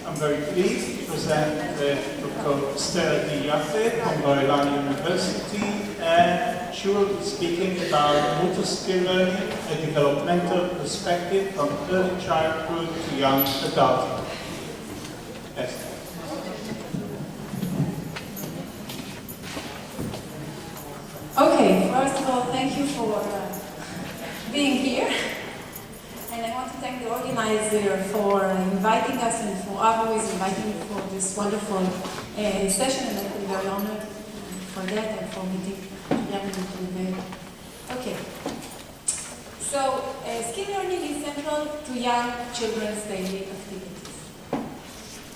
I'm very pleased to present Dr. Esther Adi-Japhe from Bar-Ilan University, and she will be speaking about motor skill learning, a developmental perspective from early childhood to young adulthood. Esther. Okay, first of all, thank you for being here. And I want to thank the organizer for inviting us and for always inviting me for this wonderful session. And I feel very honored for that and for meeting today. Okay. So, skill learning is central to young children's daily activities.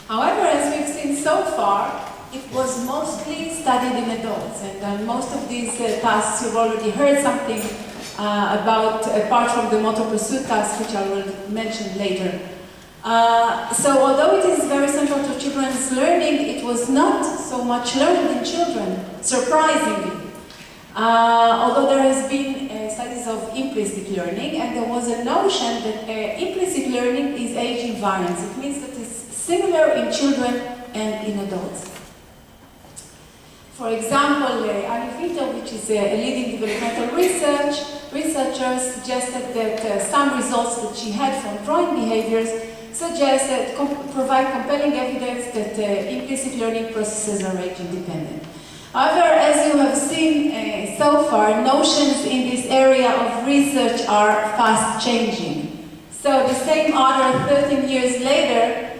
However, as we've seen so far, it was mostly studied in adults, and most of these tasks you've already heard something about, apart from the motor pursuit task, which I will mention later. So although it is very central to children's learning, it was not so much learned in children, surprisingly. Although there has been studies of implicit learning, and there was a notion that implicit learning is age invariant. It means that it's similar in children and in adults. For example, Ani, which is a leading developmental researcher, suggested that some results that she had from drawing behaviors provide compelling evidence that implicit learning processes are age independent. However, as you have seen so far, notions in this area of research are fast changing. So the same author 13 years later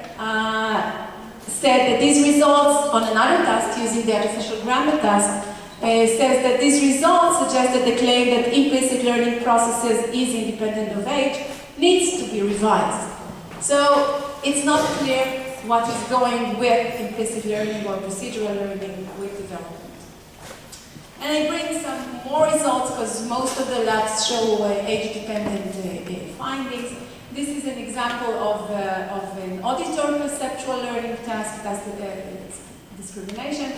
said that these results on another task using the artificial grammar task says that these results suggest that the claim that implicit learning processes is independent of age needs to be revised. So it's not clear what is going with implicit learning or procedural learning with development. And I bring some more results because most of the labs show age-dependent findings. This is an example of an auditor perceptual learning task, that's discrimination.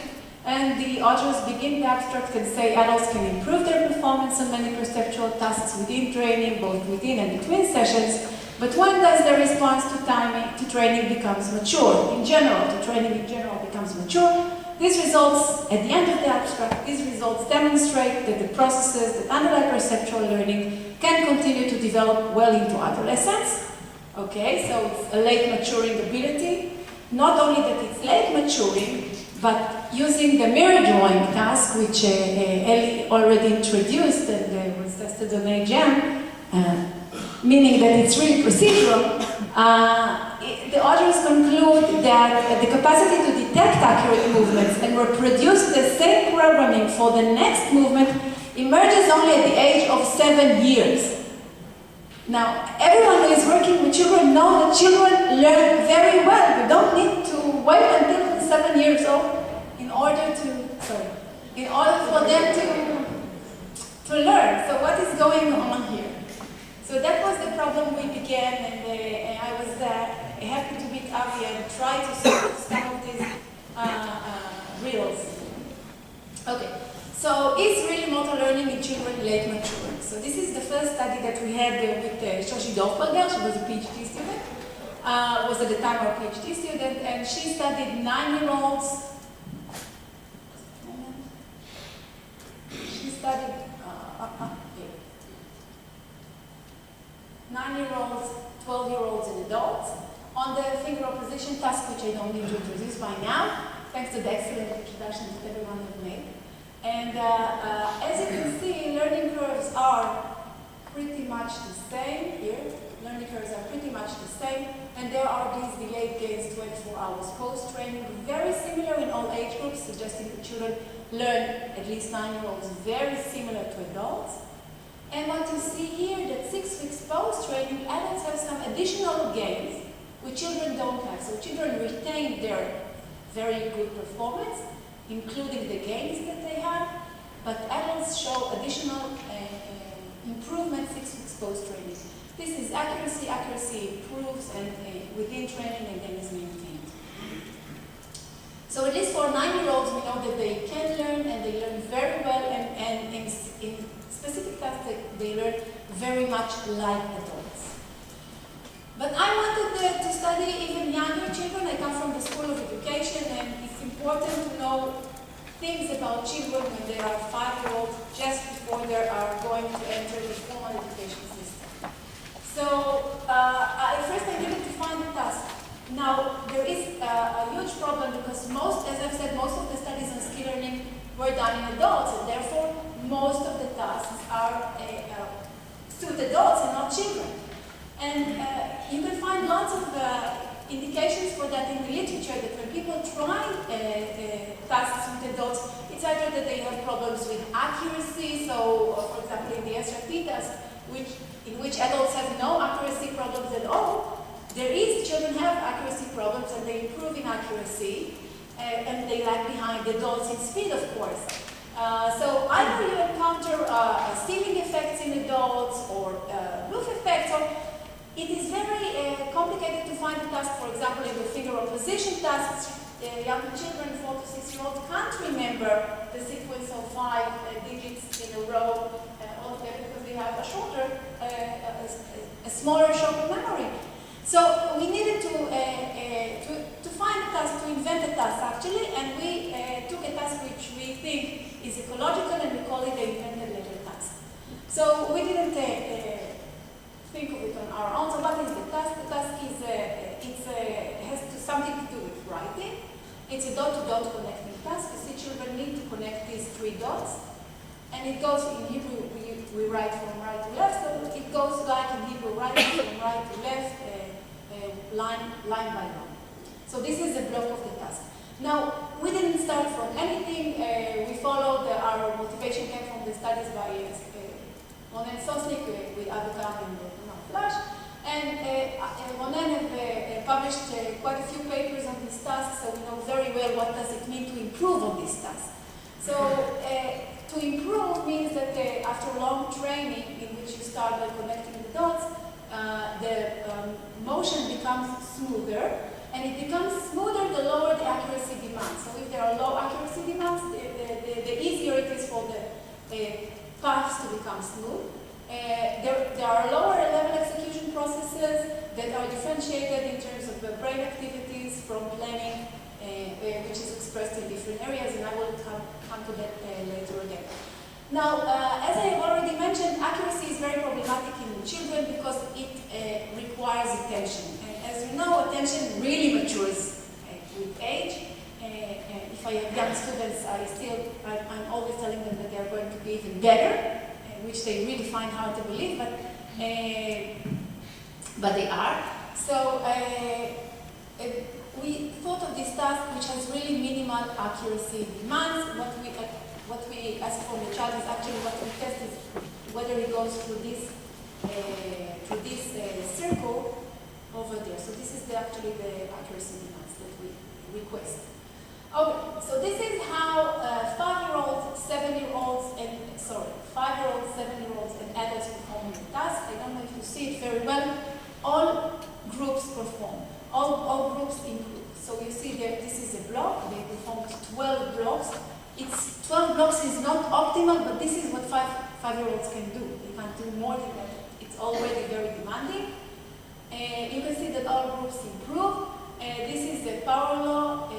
And the authors begin the abstract and say adults can improve their performance on many perceptual tasks within training, both within and between sessions. But when does the response to training becomes mature? In general, training in general becomes mature. These results, at the end of the abstract, these results demonstrate that the processes that underlie perceptual learning can continue to develop well into adolescence. Okay, so it's a late maturing ability. Not only that it's late maturing, but using the mirror drawing task, which Ellie already introduced and was tested on AGM, meaning that it's really procedural, the authors conclude that the capacity to detect accurate movements and reproduce the same programming for the next movement emerges only at the age of 7 years. Now, everyone who is working with children knows that children learn very well. We don't need to wait until 7 years old in order for them to learn. So what is going on here? So that was the problem we began, and I was happy to meet Avi and try to solve some of these riddles. Okay, so is really motor learning in children late maturing? So this is the first study that we had with Shoshi Dorfberger. She was a PhD student, was at the time our PhD student, and she studied 9-year-olds. She studied 9-year-olds, 12-year-olds, and adults on the finger opposition task, which I don't need to introduce by now, thanks to the excellent introduction that everyone has made. And as you can see, learning curves are pretty much the same here. Learning curves are pretty much the same, and there are these delayed gains 24 hours post-training, very similar in all age groups, suggesting that children learn, at least 9-year-olds, very similar to adults. And what you see here, that 6 weeks post-training, adults have some additional gains, which children don't have. So children retain their very good performance, including the gains that they have, but adults show additional improvement 6 weeks post-training. This is accuracy. Accuracy improves and within training and then is maintained. So at least for 9-year-olds, we know that they can learn and they learn very well, and in specific tasks they learn very much like adults. But I wanted to study even younger children. I come things about children when they are 5-year-olds, just before they are going to enter the formal education system. So first I needed to find the task. Now there is a huge problem because as I've said, most of the studies on skill learning were done in adults, and therefore most of the tasks are suit adults and not children. And you can find lots of indications for that in the literature, that when people try tasks with adults, it's either that they have problems with accuracy, so for example in the Esther Adi task, in which adults have no accuracy problems at all, children have accuracy problems and they improve in accuracy, and they lag behind adults in speed, of course. So either you encounter ceiling effects in adults or roof effects, or it is very complicated to find a task, for example, in the finger opposition tasks. Young children, 4 to 6-year-olds, can't remember the sequence of 5 digits in a row altogether because they have a smaller, shorter memory. So we needed to find a task, to invent a task actually, and we took a task which we think is ecological, and we call it the invented letter task. So we didn't think of it on our own. So what is the task? The task is has something to do with writing. It's a dot-to-dot connecting task. You see, children need to connect these 3 dots, and it goes in Hebrew. We write from right to left, so it goes like in Hebrew, writing from right to left, line by line. So this is a block of the task. Now, we didn't start from anything. We followed our motivation came from the studies by Ronen Sosnik with Adulthood in the Flash. And Ronen have published quite a few papers on this task, so we know very well what does it mean to improve on this task. So to improve means that after long training, in which you start by connecting the dots, the motion becomes smoother, and it becomes smoother the lower the accuracy demands. So if there are low accuracy demands, the easier it is for the paths to become smooth. There are lower level execution processes that are differentiated in terms of brain activities from planning, which is expressed in different areas, and I will come to that later again. Now, as I have already mentioned, accuracy is very problematic in children because it requires attention. And as you know, attention really matures with age. If I have young students, I'm always telling them that they are going to be even better, which they really find hard to believe, but they are. So we thought of this task, which has really minimal accuracy demands. What we ask from the child is actually what we test is whether he goes through this circle over there. So this is actually the accuracy demands that we request. Okay, so this is how 5-year-olds, 7-year-olds, and 5-year-olds, 7-year-olds, and adults perform the task. I don't know if you see it very well. All groups perform. All groups improve. So you see that this is a block. They performed 12 blocks. 12 blocks is not optimal, but this is what 5-year-olds can do. They can do more than that. It's already very demanding. You can see that all groups improve. This is the power law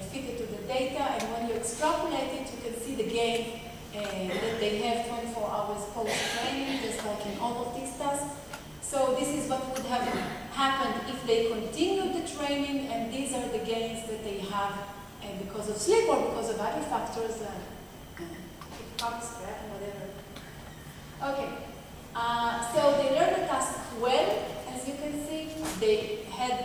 fitted to the data, and when you extrapolate it, you can see the gain that they have 24 hours post-training, just like in all of these tasks. So this is what would have happened if they continued the training, and these are the gains that they have because of sleep or because of other factors, whatever. Okay, so they learned the task well, as you can see. They had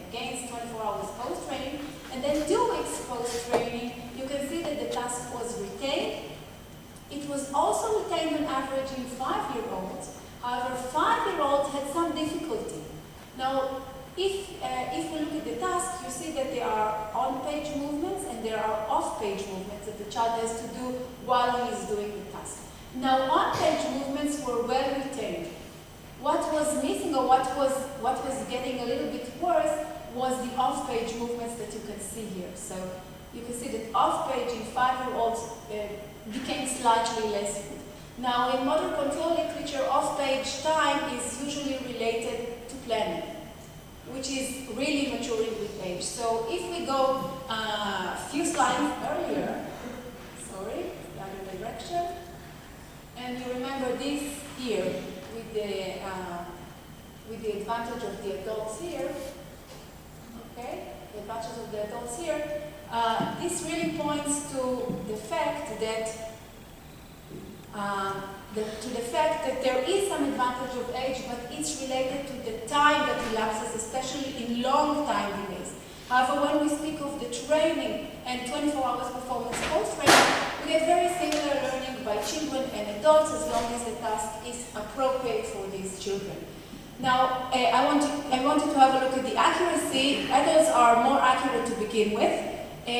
gains 24 hours post-training, and then 2 weeks post-training, you can see that the task was retained. It was also retained on average in 5-year-olds. However, 5-year-olds had some difficulty. Now, if we look at the task, you see that there are on-page movements and there are off-page movements that the child has to do while he is doing the task. Now, on-page movements were well retained. What was missing, or what was getting a little bit worse, was the off-page movements that you can see here. So you can see that off-page in 5-year-olds became slightly less good. Now, in motor control literature, off-page time is usually related to planning, which is really maturing with age. So if we go a few slides earlier, And you remember this here with the advantage of the adults here. Okay, the advantage of the adults here. This really points to the fact that there is some advantage of age, but it's related to the time that elapses, especially in long time delays. However, when we speak of the training and 24 hours performance post-training, we get very similar learning by children and adults as long as the task is appropriate for these children. Now, I wanted to have a look at the accuracy. Adults are more accurate to begin with.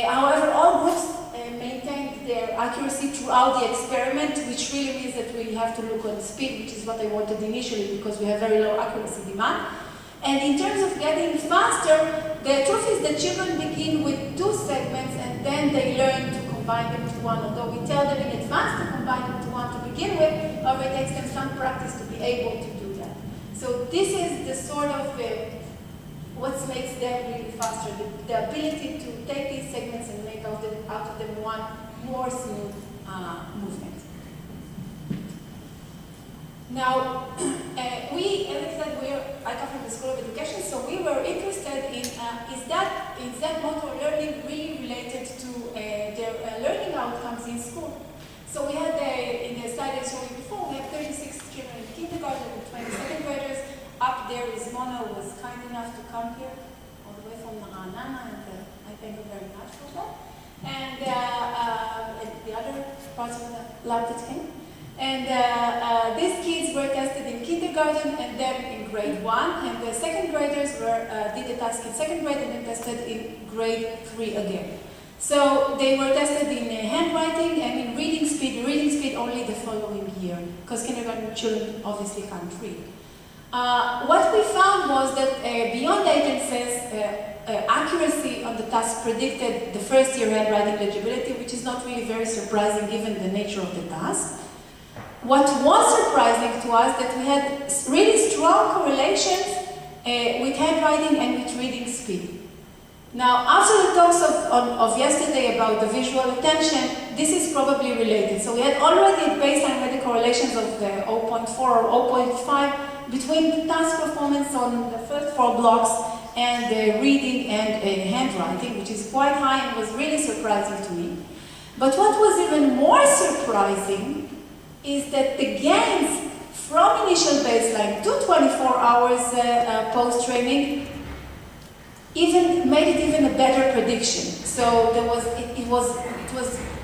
However, all groups maintained their accuracy throughout the experiment, which really means that we have to look on speed, which is what I wanted initially because we have very low accuracy demand. And in terms of getting faster, the truth is that children begin with 2 segments and then they learn to combine them to one. Although we tell them in advance to combine them to one to begin with, however, it takes them some practice to be able to do that. So this is the sort of what makes them really faster, the ability to take these segments and make out of them one more smooth movement. Now, as I said, I come from the School of Education, so we were interested in is that motor learning really related to their learning outcomes in school? So we had in the slide I showed you before, we have 36 children in kindergarten and 22nd graders. Up there is Mona, who was kind enough to come here all the way from Naranana, and I thank her very much for that. And the other parts of the lab that came. And these kids were tested in kindergarten and then in grade 1, and the second graders did the task in second grade and then tested in grade 3 again. So they were tested in handwriting and in reading speed only the following year, because kindergarten children obviously can't read. What we found was that beyond latencies, accuracy on the task predicted the first year handwriting legibility, which is not really very surprising given the nature of the task. What was surprising to us that we had really strong correlations with handwriting and with reading speed. Now, after the talks of yesterday about the visual attention, this is probably related. So we had already at baseline had the correlations of 0.4 or 0.5 between the task performance on the first 4 blocks and reading and handwriting, which is quite high and was really surprising to me. But what was even more surprising is that the gains from initial baseline to 24 hours post-training even made it even a better prediction. So it was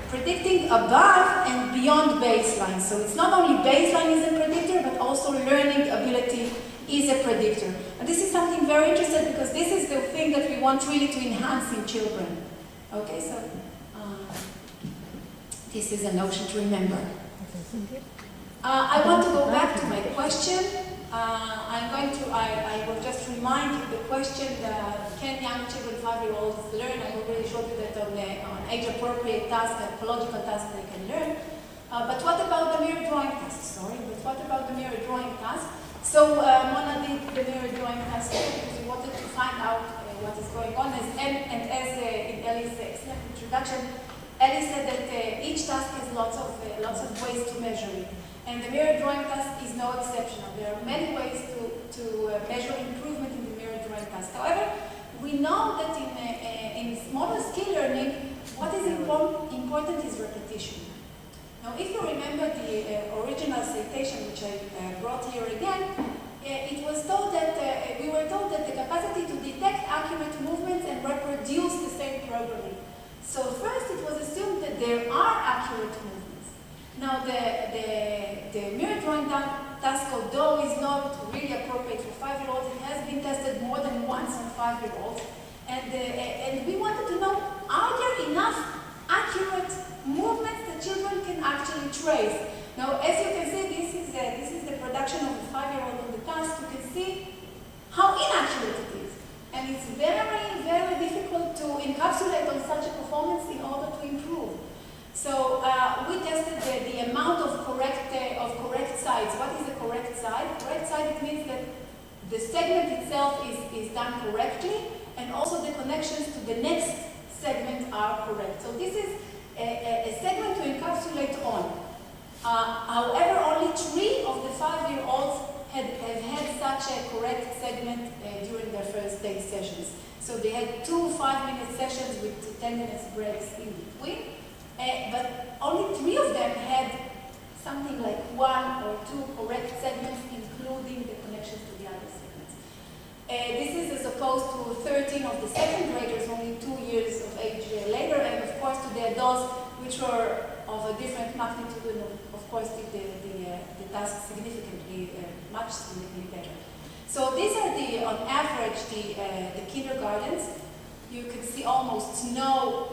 predicting above and beyond baseline. So it's not only baseline is a predictor, but also learning ability is a predictor. And this is something very interesting because this is the thing that we want really to enhance in children. Okay, so this is a notion to remember. I want to go back to my question. I will just remind you the question, can young children, 5-year-olds learn? I already showed you that on age-appropriate tasks, ecological tasks they can learn. But what about the mirror drawing task? But what about the mirror drawing task? So Mona did the mirror drawing task because we wanted to find out what is going on. As in Ellie's excellent introduction, Ellie said that each task has lots of ways to measure it. And the mirror drawing task is no exception. There are many ways to measure improvement in the mirror drawing task. However, we know that in motor skill learning, what is important is repetition. Now, if you remember the original citation, which I brought here again, it was told that we were told that the capacity to detect accurate movements and reproduce the same programming. So first, it was assumed that there are accurate movements. Now, the mirror drawing task, although is not really appropriate for 5-year-olds, it has been tested more than once on 5-year-olds, and we wanted to know, are there enough accurate movements that children can actually trace? Now, as you can see, this is the production of a 5-year-old on the task. You can see how inaccurate it is, and it's very, very difficult to encapsulate on such a performance in order to improve. So we tested the amount of correct sides. What is a correct side? Correct side, it means that the segment itself is done correctly, and also the connections to the next segment are correct. So this is a segment to encapsulate on. However, only 3 of the 5-year-olds have had such a correct segment during their first day sessions. So they had 2 5-minute sessions with 10 minutes breaks in between, but only 3 of them had something like 1 or 2 correct segments, including the connections to the other segments. This is as opposed to 13 of the second graders, only 2 years of age later, and of course to the adults, which were of a different magnitude, and of course did the task significantly, much significantly better. So these are on average, the kindergartens. You can see almost no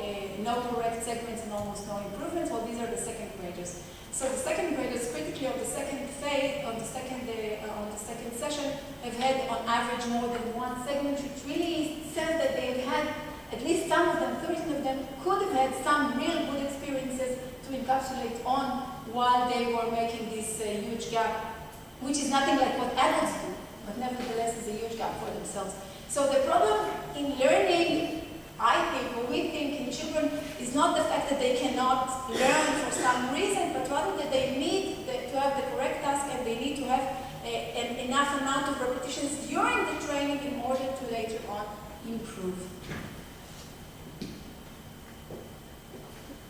correct segments and almost no improvements. Well, these are the second graders. So the second graders, critically on the second phase, on the second session, have had on average more than 1 segment, which really says that they've had, at least some of them, 13 of them, could have had some real good experiences to encapsulate on while they were making this huge gap, which is nothing like what adults do, but nevertheless is a huge gap for themselves. So the problem in learning, I think, or we think in children, is not the fact that they cannot learn for some reason, but rather that they need to have the correct task and they need to have enough amount of repetitions during the training in order to later on improve.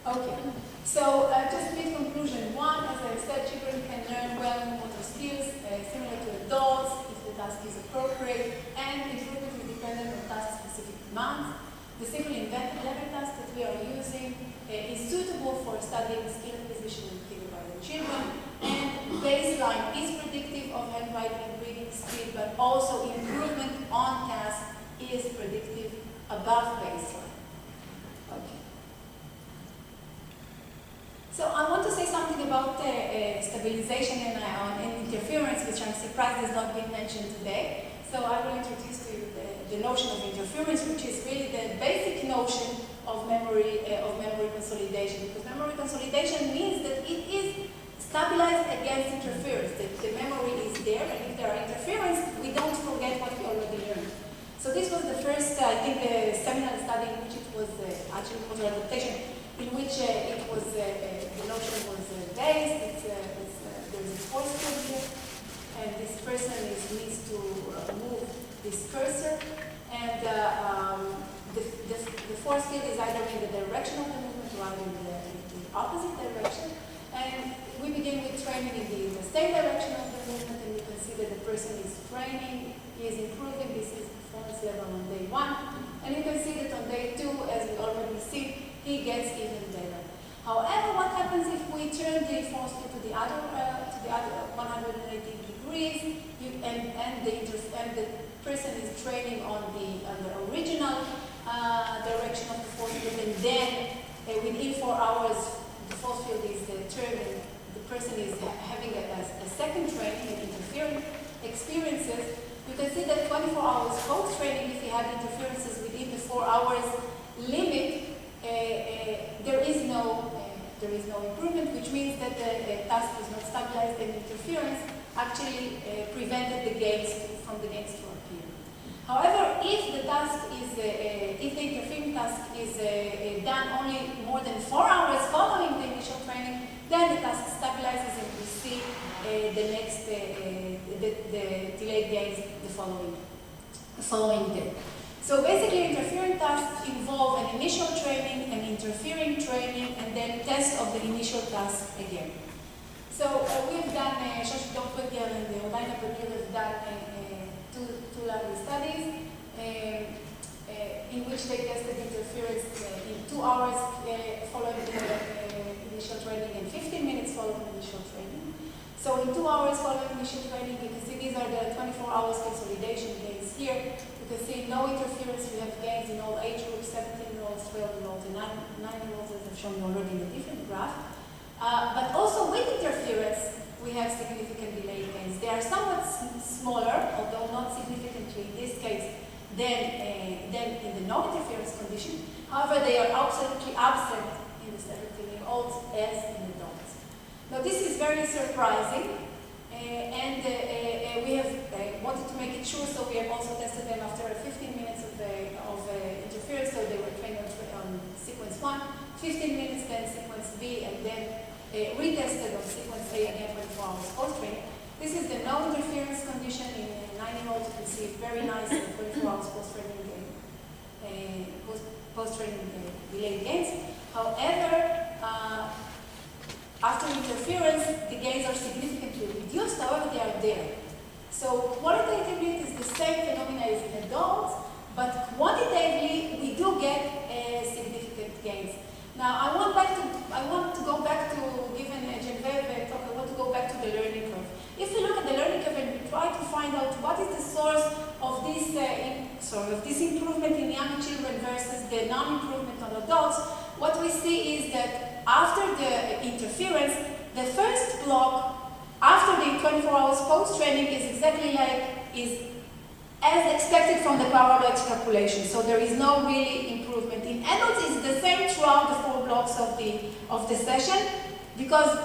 Okay, so just mid conclusion. 1, as I said, children can learn well motor skills, similar to adults, if the task is appropriate, and improvement is dependent on task-specific demands. The simple invented level task that we are using is suitable for studying skill acquisition in kindergarten children, and baseline is predictive of handwriting and reading speed, but also improvement on task is predictive above baseline. Okay. So I want to say something about stabilization and interference, which I'm surprised has not been mentioned today. So I will introduce to you the notion of interference, which is really the basic notion of memory consolidation. Because memory consolidation means that it is stabilized against interference. The memory is there, and if there are interference, we don't forget what we already learned. So this was the first, I think, seminal study in which it was actually was an adaptation, in which it was the notion was based. There's a force field here, and this person needs to move this cursor, and the force field is either in the direction of the movement or either in the opposite direction. And we begin with training in the same direction of the movement, and you can see that the person is training, he is improving. This is performance level on day 1, and you can see that on day 2, as we already see, he gets even better. However, what happens if we turn the force field to the other 180 degrees, and the person is training on the original direction of the force field, and then within 4 hours the force field is turned, and the person is having a second training and interfering experiences. You can see that 24 hours post-training, if you have interferences within the 4 hours limit, there is no improvement, which means that the task is not stabilized, and interference actually prevented the gains from the gains to appear. However, if the interfering task is done only more than 4 hours following the initial training, then the task stabilizes, and we see the next the delayed gains the following day. So basically, interfering tasks involve an initial training, an interfering training, and then test of the initial task again. So we've done, Shoshi Dorfberger and Odina Berger have done two large studies in which they tested interference in 2 hours following the initial training and 15 minutes following initial training. So in 2 hours following initial training, you can see these are the 24 hours consolidation gains here. You can see no interference. We have gains in all age groups, 17-year-olds, 12-year-olds, and 9-year-olds, as I've shown you already in a different graph. But also with interference, we have significant delay gains. They are somewhat smaller, although not significantly in this case, than in the no interference condition. However, they are absolutely absent in the 17-year-olds as in adults. Now, this is very surprising, and we have wanted to make it sure, so we have also tested them after 15 minutes of interference. So they were trained on sequence 1, 15 minutes, then sequence B, and then retested of sequence A again 24 hours post-training. This is the no interference condition in 9-year-olds. You can see very nice 24 hours post-training delayed gains. However, after interference, the gains are significantly reduced. However, they are there. So qualitatively, it is the same phenomena as in adults, but quantitatively, we do get significant gains. Now, I want to go back to, given Genevieve talk, I want to go back to the learning curve. If we look at the learning curve and we try to find out what is the source of this improvement in young children versus the non-improvement on adults, what we see is that after the interference, the first block after the 24 hours post-training is as expected from the parallel extrapolation. So there is no really improvement. In adults, it's the same throughout the 4 blocks of the session, because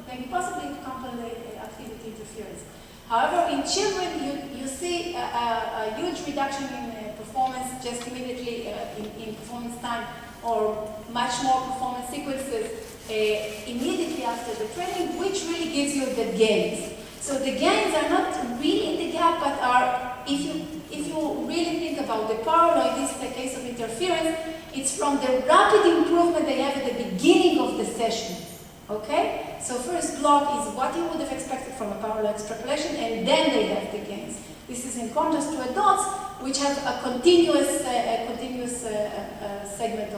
they possibly compensate activity interference. However, in children, you see a huge reduction in performance just immediately in performance time, or much more performance sequences immediately after the training, which really gives you the gains. So the gains are not really in the gap, but are, if you really think about the parallel, in this case of interference, it's from the rapid improvement they have at the beginning of the session. Okay? So first block is what you would have expected from a parallel extrapolation, and then they have the gains. This is in contrast to adults, which have a continuous segment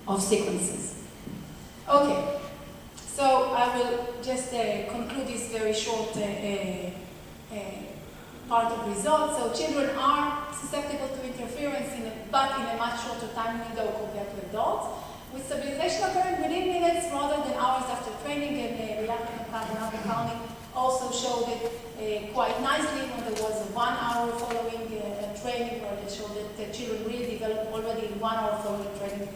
of sequences. Okay, so I will just conclude this very short part of results. So children are susceptible to interference, but in a much shorter time window compared to adults, with stabilization occurring within minutes rather than hours after training. And Bar-Ilan and Karni also showed it quite nicely when there was a 1 hour following training, where they showed that the children really developed already in 1 hour following training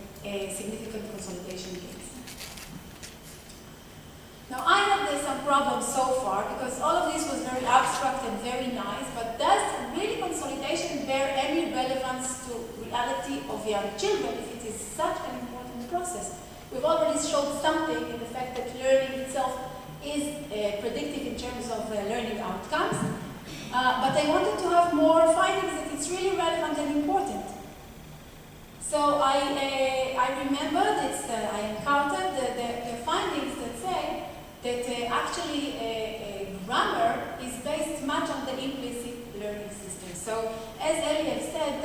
significant consolidation gains. Now, I have some problems so far, because all of this was very abstract and very nice, but does really consolidation bear any relevance to reality of young children if it is such an important process? We've already showed something in the fact that learning itself is predictive in terms of learning outcomes, but I wanted to have more findings that it's really relevant and important. So I remember that I encountered the findings that say that actually grammar is based much on the implicit learning system. So as Elia said,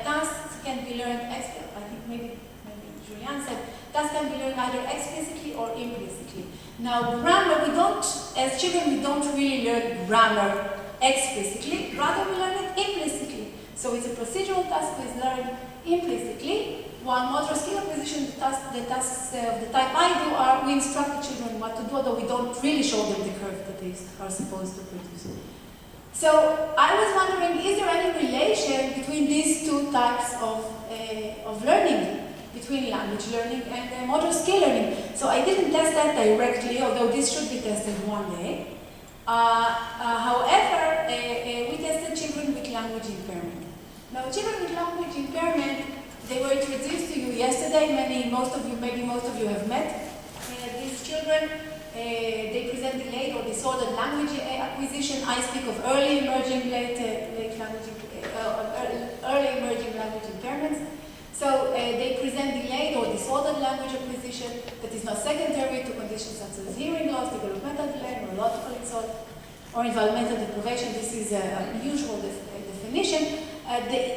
tasks can be learned, I think maybe Julian said, tasks can be learned either explicitly or implicitly. Now grammar, as children, we don't really learn grammar explicitly, rather we learn it implicitly. So it's a procedural task that is learned implicitly, while motor skill acquisition, the tasks of the type I do are, we instruct the children what to do, although we don't really show them the curve that they are supposed to produce. So I was wondering, is there any relation between these 2 types of learning, between language learning and motor skill learning? So I didn't test that directly, although this should be tested one day. However, we tested children with language impairment. Now, children with language impairment, they were introduced to you yesterday. Maybe most of you have met these children. They present delayed or disordered language acquisition. I speak of early emerging language impairments. So they present delayed or disordered language acquisition that is not secondary to conditions such as hearing loss, developmental delay, neurological insult, or environmental deprivation. This is a usual definition.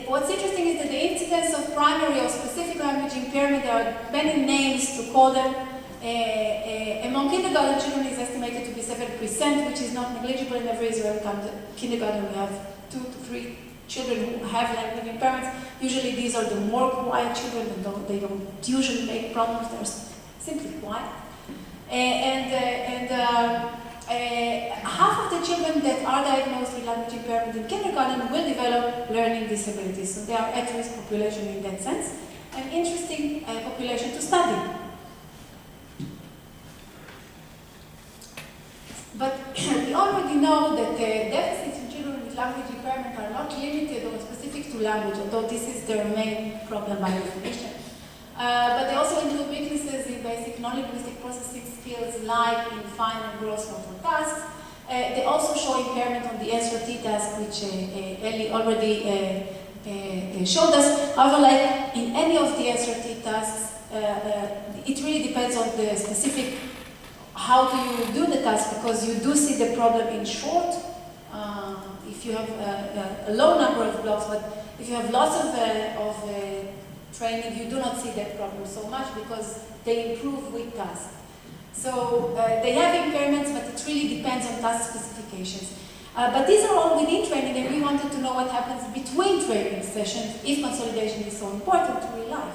What's interesting is that the incidence of primary or specific language impairment, there are many names to call them. Among kindergarten children is estimated to be 7%, which is not negligible. In every Israeli kindergarten we have 2 to 3 children who have language impairments. Usually these are the more quiet children, and they don't usually make problems, they're simply quiet. Half of the children that are diagnosed with language impairment in kindergarten will develop learning disabilities. So they are at-risk population in that sense, an interesting population to study. But we already know that deficits in children with language impairment are not limited or specific to language, although this is their main problem by definition. But they also include weaknesses in basic non-linguistic processing skills like in fine and gross motor tasks. They also show impairment on the SRT task, which Ellie already showed us. However, like in any of the SRT tasks, it really depends on the specific, how do you do the task, because you do see the problem in short, if you have a low number of blocks, but if you have lots of training, you do not see that problem so much because they improve with tasks. So they have impairments, but it really depends on task specifications. But these are all within training, and we wanted to know what happens between training sessions if consolidation is so important to real life.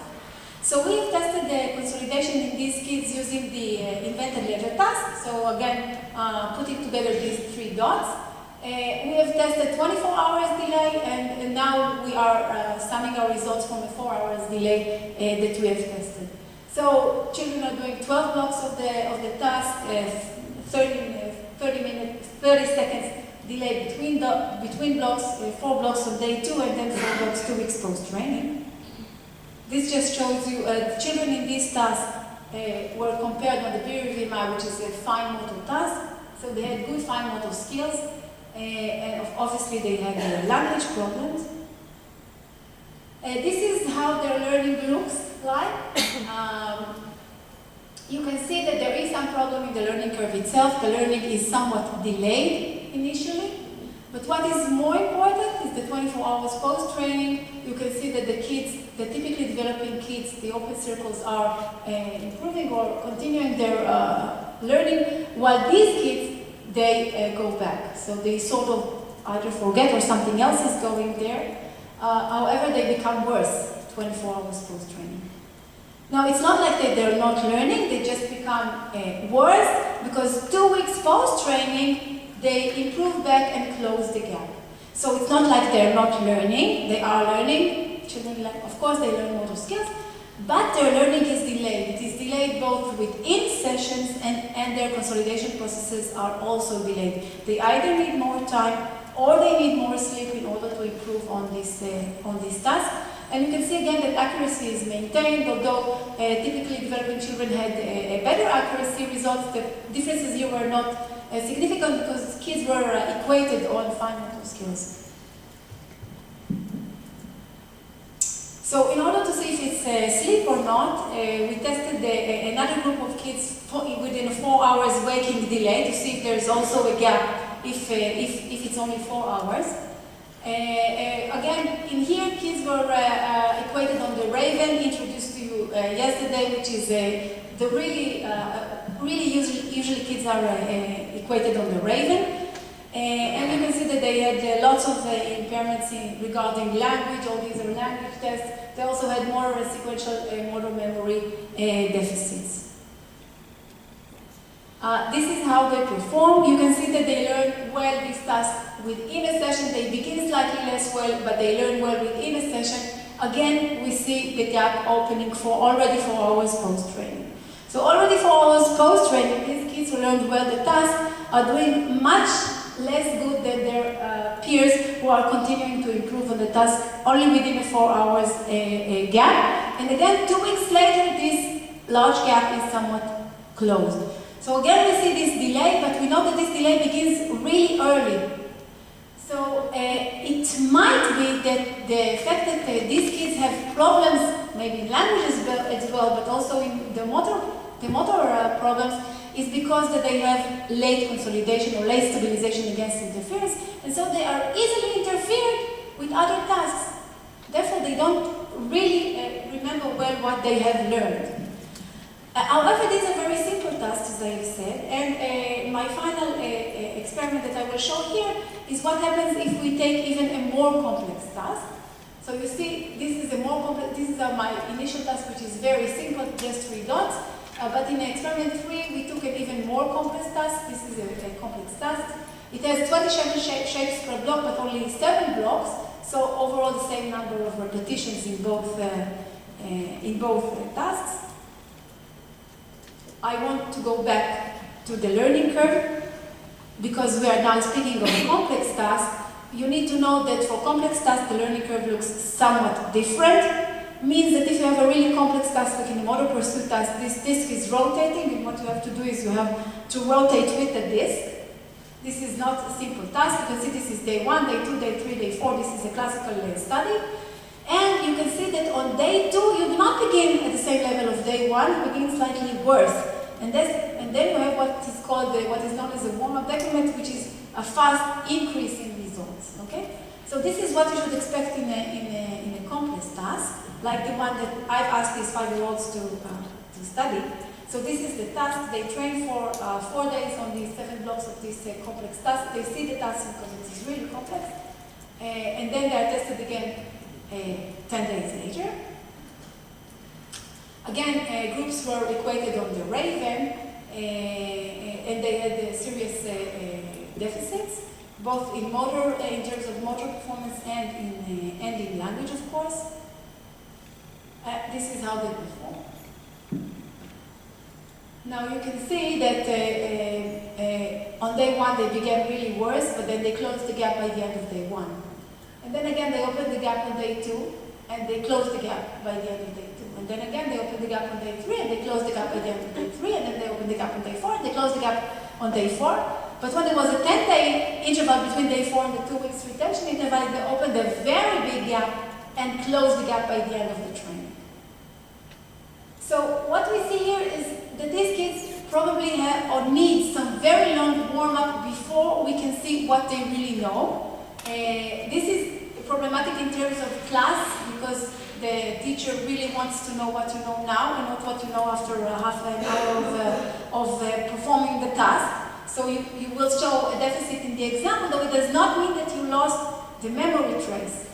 So we have tested the consolidation in these kids using the invented leisure task. So again, putting together these 3 dots. We have tested 24 hours delay, and now we are summing our results from a 4 hours delay that we have tested. So children are doing 12 blocks of the task, 30 seconds delay between blocks, 4 blocks on day 2, and then 4 blocks 2 weeks post-training. This just shows you children in this task were compared on the BRVMI, which is a fine motor task. So they had good fine motor skills, and obviously they had language problems. This is how their learning looks like. You can see that there is some problem in the learning curve itself. The learning is somewhat delayed initially. But what is more important is the 24 hours post-training. You can see that the kids, the typically developing kids, the open circles are improving or continuing their learning, while these kids, they go back. So they sort of either forget or something else is going there. However, they become worse 24 hours post-training. Now, it's not like that they're not learning, they just become worse, because 2 weeks post-training, they improve back and close the gap. So it's not like they're not learning, they are learning. Children, of course, they learn motor skills, but their learning is delayed. It is delayed both within sessions and their consolidation processes are also delayed. They either need more time or they need more sleep in order to improve on this task. And you can see again that accuracy is maintained, although typically developing children had a better accuracy results. The differences here were not significant because kids were equated on fine motor skills. So in order to see if it's sleep or not, we tested another group of kids within a 4 hours waking delay to see if there's also a gap if it's only 4 hours. Again, in here, kids were equated on the Raven, introduced to you yesterday, which is the really usually kids are equated on the Raven. And you can see that they had lots of impairments regarding language. All these are language tests. They also had more sequential motor memory deficits. This is how they perform. You can see that they learn well this task within a session. They begin slightly less well, but they learn well within a session. Again, we see the gap opening for already 4 hours post-training. So already 4 hours post-training, these kids who learned well the task are doing much less good than their peers who are continuing to improve on the task only within a 4 hours gap. And again, 2 weeks later, this large gap is somewhat closed. So again, we see this delay, but we know that this delay begins really early. So it might be that the fact that these kids have problems, maybe in language as well, but also in the motor problems, is because that they have late consolidation or late stabilization against interference, and so they are easily interfered with other tasks. Therefore, they don't really remember well what they have learned. However, these are very simple tasks, as I have said, and my final experiment that I will show here is what happens if we take even a more complex task. So you see, this is my initial task, which is very simple, just 3 dots. But in experiment 3, we took an even more complex task. This is a complex task. It has 27 shapes per block, but only 7 blocks. So overall, the same number of repetitions in both tasks. I want to go back to the learning curve because we are now speaking of complex tasks. You need to know that for complex tasks, the learning curve looks somewhat different. means that if you have a really complex task, like in a motor pursuit task, this disc is rotating, and what you have to do is you have to rotate with the disc. This is not a simple task. You can see this is day 1, day 2, day 3, day 4. This is a classical study. And you can see that on day 2, you do not begin at the same level of day 1, you begin slightly worse. And then you have what is called, what is known as a warm-up decrement, which is a fast increase in results, okay? So this is what you should expect in a complex task, like the one that I've asked these 5-year-olds to study. So this is the task. They train for 4 days on these 7 blocks of this complex task. They see the task because it is really complex. And then they are tested again 10 days later. Again, groups were equated on the Raven, and they had serious deficits, both in motor, in terms of motor performance and in language, of course. This is how they perform. Now you can see that on day 1 they began really worse, but then they closed the gap by the end of day 1. And then again they opened the gap on day 2, and they closed the gap by the end of day 2. And then again they opened the gap on day 3, and they closed the gap by the end of day 3, and then they opened the gap on day 4, and they closed the gap on day 4. But when there was a 10-day interval between day 4 and the 2 weeks retention interval, they opened a very big gap and closed the gap by the end of the training. So what we see here is that these kids probably have or need some very long warm-up before we can see what they really know. This is problematic in terms of class because the teacher really wants to know what you know now and not what you know after half an hour of performing the task. So you will show a deficit in the exam, although it does not mean that you lost the memory trace.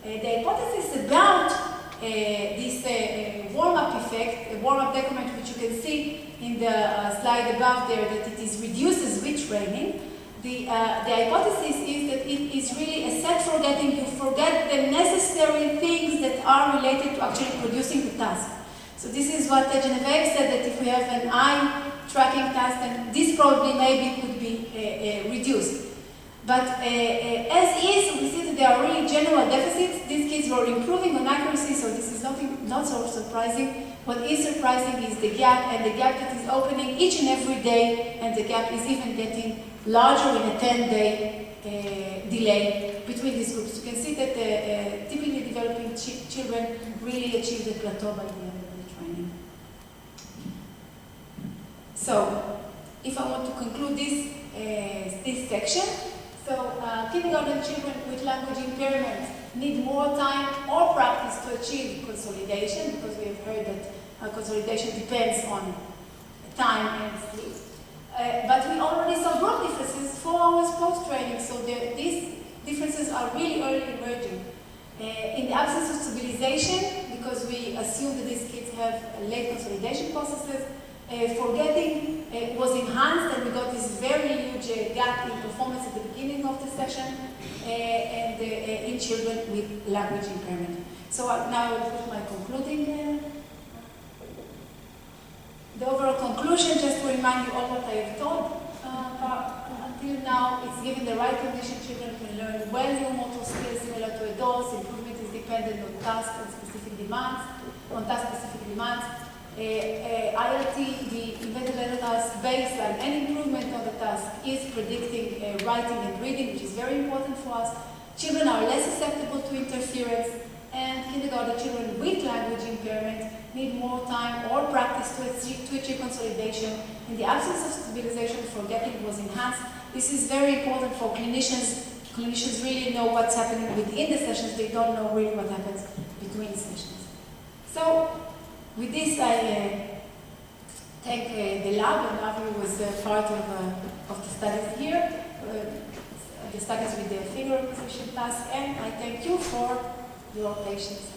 The hypothesis about this warm-up effect, a warm-up decrement, which you can see in the slide above there, that it is reduces with training. The hypothesis is that it is really a set forgetting. You forget the necessary things that are related to actually producing the task. So this is what Genevieve said, that if we have an eye tracking task, then this probably maybe could be reduced. But as is, we see that there are really general deficits. These kids were improving on accuracy, so this is not so surprising. What is surprising is the gap, and the gap that is opening each and every day, and the gap is even getting larger in a 10-day delay between these groups. You can see that typically developing children really achieve the plateau by the end of the training. So, if I want to conclude this section, so kindergarten children with language impairment need more time or practice to achieve consolidation, because we have heard that consolidation depends on time and sleep. But we already saw broad differences 4 hours post-training, so these differences are really early emerging. In the absence of stabilization, because we assume that these kids have late consolidation processes, forgetting was enhanced, and we got this very huge gap in performance at the beginning of the session, and in children with language impairment. So now I will put my concluding. The overall conclusion, just to remind you all what I have taught until now, it's given the right condition, children can learn well new motor skills similar to adults. Improvement is dependent on task and specific demands, ILT, the invented task baseline, and improvement on the task is predicting writing and reading, which is very important for us. Children are less susceptible to interference, and kindergarten children with language impairment need more time or practice to achieve consolidation. In the absence of stabilization, forgetting was enhanced. This is very important for clinicians. Clinicians really know what's happening within the sessions. They don't know really what happens between sessions. So, with this, I thank the lab, and Avi was part of the studies here, the studies with the finger position task, and I thank you for your patience.